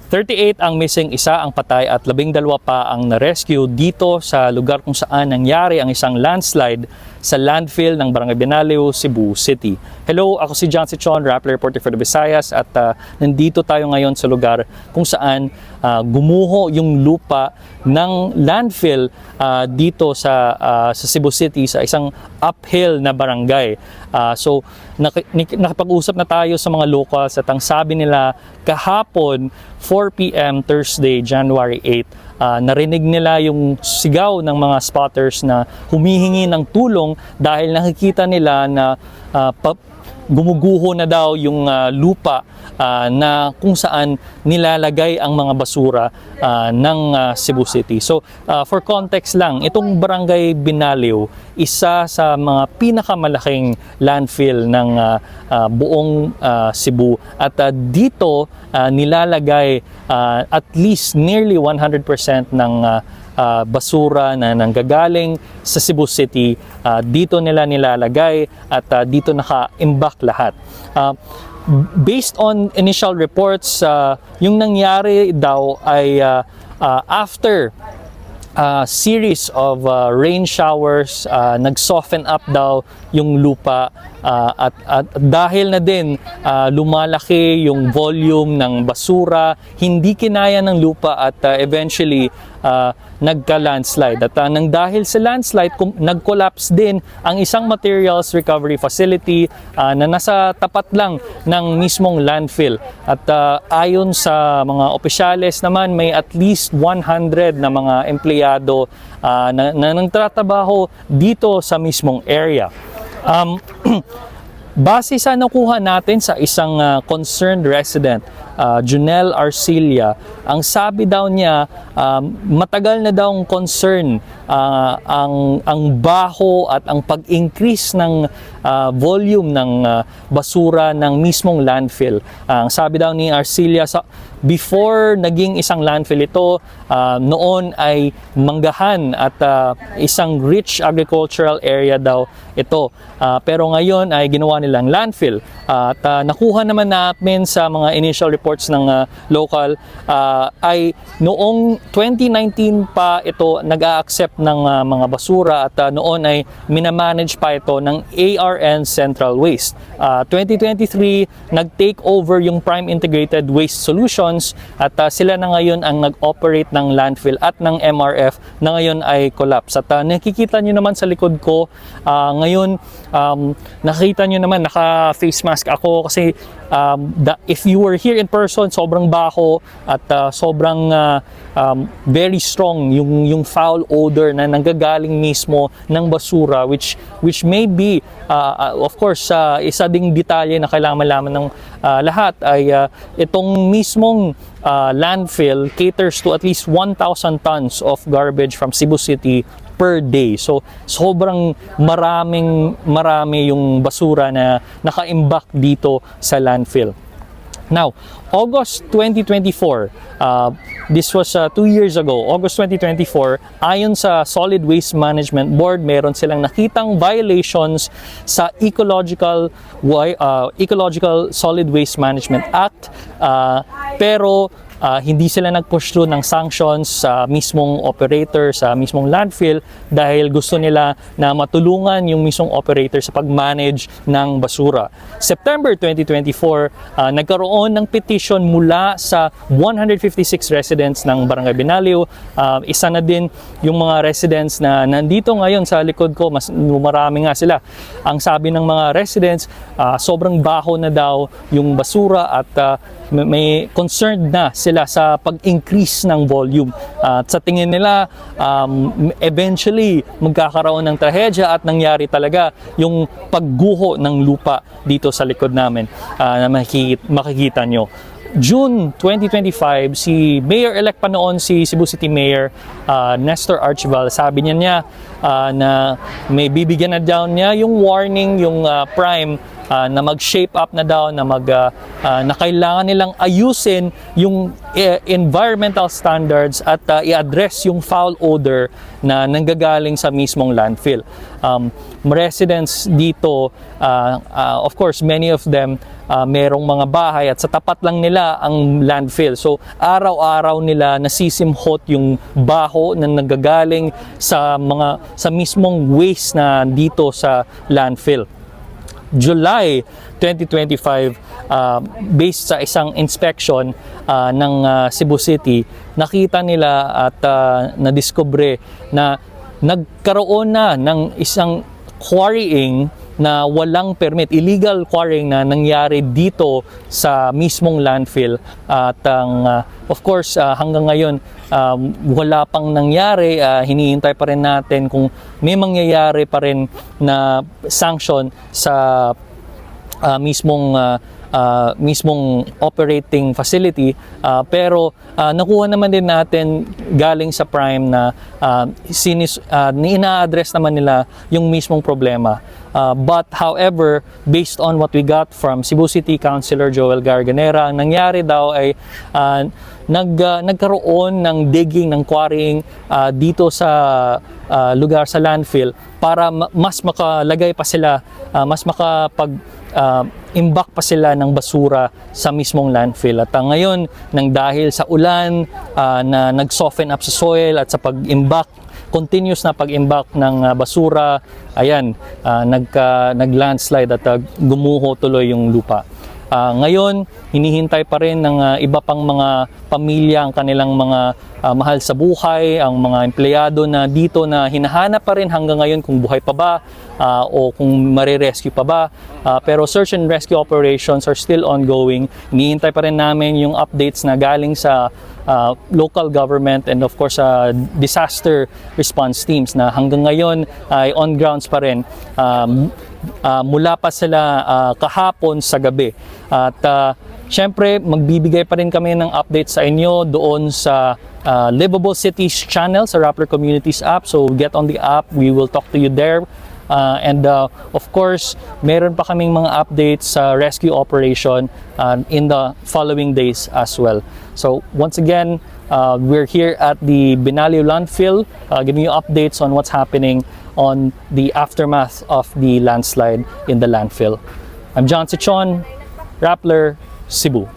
38 ang missing, isa ang patay at 12 pa ang na-rescue dito sa lugar kung saan nangyari ang isang landslide sa landfill ng Barangay Binaliw, Cebu City. Hello, ako si John Sichon, Rappler reporter for the Visayas at nandito tayo ngayon sa lugar kung saan gumuho yung lupa ng landfill dito sa Cebu City sa isang uphill na barangay. So nakipag-usap na tayo sa mga locals at ang sabi nila kahapon 4 p.m. Thursday, January 8, narinig nila yung sigaw ng mga spotters na humihingi ng tulong dahil nakikita nila na gumuguho na daw yung lupa na kung saan nilalagay ang mga basura ng Cebu City. So for context lang, itong Barangay Binaliw, isa sa mga pinakamalaking landfill ng buong Cebu at dito nilalagay at least nearly 100% ng basura na nanggagaling sa Cebu City, dito nila nilalagay at dito naka-imbak lahat. Based on initial reports, yung nangyari daw ay after series of rain showers, nag-soften up daw yung lupa at dahil na din lumalaki yung volume ng basura, hindi kinaya ng lupa at eventually nagka-landslide. At nang dahil sa landslide, nag-collapse din ang isang materials recovery facility na nasa tapat lang ng mismong landfill. At ayon sa mga opisyales naman, may at least 100 na mga empleyado na nagtatrabaho dito sa mismong area. Base sa nakuha natin sa isang concerned resident, Junel Arcilia, ang sabi daw niya, matagal na daw concern ang baho at ang pag-increase ng volume ng basura ng mismong landfill. Ang sabi daw ni Arcilia, before naging isang landfill ito, noon ay manggahan at isang rich agricultural area daw ito. Pero ngayon ay ginawa nilang landfill. At nakuha naman namin sa mga initial reports ng local ay noong 2019 pa ito nag-a-accept ng mga basura at noon ay minamanage pa ito ng ARN Central Waste. 2023 nag-take over yung Prime Integrated Waste Solutions at sila na ngayon ang nag-operate ng landfill at ng MRF na ngayon ay collapse. At nakikita nyo naman sa likod ko ngayon, nakikita nyo naman naka-face mask ako kasi if you were here in person, sobrang baho at sobrang very strong yung foul odor na nanggagaling mismo ng basura which may be of course isa ding detalye na kailangan malaman ng lahat ay itong mismong landfill caters to at least 1,000 tons of garbage from Cebu City per day. So sobrang marami yung basura na nakaimbak dito sa landfill. Now, August 2024, this was 2 years ago, August 2024, ayon sa Solid Waste Management Board, meron silang nakitang violations sa Ecological Solid Waste Management Act, pero hindi sila nag-push through ng sanctions sa mismong operator, sa mismong landfill dahil gusto nila na matulungan yung mismong operator sa pag-manage ng basura. September 2024, nagkaroon ng petition mula sa 156 residents ng Barangay Binaliw. Isa na din yung mga residents na nandito ngayon sa likod ko, mas marami nga sila. Ang sabi ng mga residents, sobrang baho na daw yung basura at may concerned na sila sa pag-increase ng volume. At sa tingin nila, eventually magkakaroon ng trahedya at nangyari talaga yung pagguho ng lupa dito sa likod namin na makikita nyo. June 2025, si Mayor-elect pa noon, si Cebu City Mayor Nestor Archival, sabi niya na may bibigyan na daw niya yung warning, yung Prime, na mag-shape up na daw, na kailangan nilang ayusin yung environmental standards at i-address yung foul odor na nanggagaling sa mismong landfill. Residents dito, of course, many of them merong mga bahay at sa tapat lang nila ang landfill. So araw-araw nila nasisimhot yung baho na nagagaling sa mismong waste na dito sa landfill. July 2025, based sa isang inspection ng Cebu City, nakita nila at nadiskubre na nagkaroon na ng isang quarrying na walang permit, illegal quarrying na nangyari dito sa mismong landfill. At of course, hanggang ngayon, wala pang nangyari. Hinihintay pa rin natin kung may mangyayari pa rin na sanction sa mismong operating facility, pero nakuha naman din natin galing sa Prime na ina-address naman nila yung mismong problema. But however, based on what we got from Cebu City Councilor Joel Garganera, ang nangyari daw ay nagkaroon ng digging, ng quarrying dito sa lugar sa landfill para mas makalagay pa sila, mas imbak pa sila ng basura sa mismong landfill. At ngayon, nang dahil sa ulan na nag-soften up sa soil at sa pag-imbak, continuous na pag-imbak ng basura, ayan, nag-landslide at gumuho tuloy yung lupa. Ngayon, hinihintay pa rin ng iba pang mga pamilya ang kanilang mga mahal sa buhay, ang mga empleyado na dito na hinahanap pa rin hanggang ngayon kung buhay pa ba o kung marirescue pa ba. Pero search and rescue operations are still ongoing. Hinihintay pa rin namin yung updates na galing sa local government and of course disaster response teams na hanggang ngayon ay on grounds pa rin. Mula pa sila kahapon sa gabi. At syempre, magbibigay pa rin kami ng update sa inyo doon sa Livable Cities channel sa Rappler Communities app. So get on the app, we will talk to you there. And of course, meron pa kaming mga updates sa rescue operation in the following days as well. So once again, we're here at the Binalio landfill, giving you updates on what's happening on the aftermath of the landslide in the landfill. I'm John Sichon, Rappler, Cebu.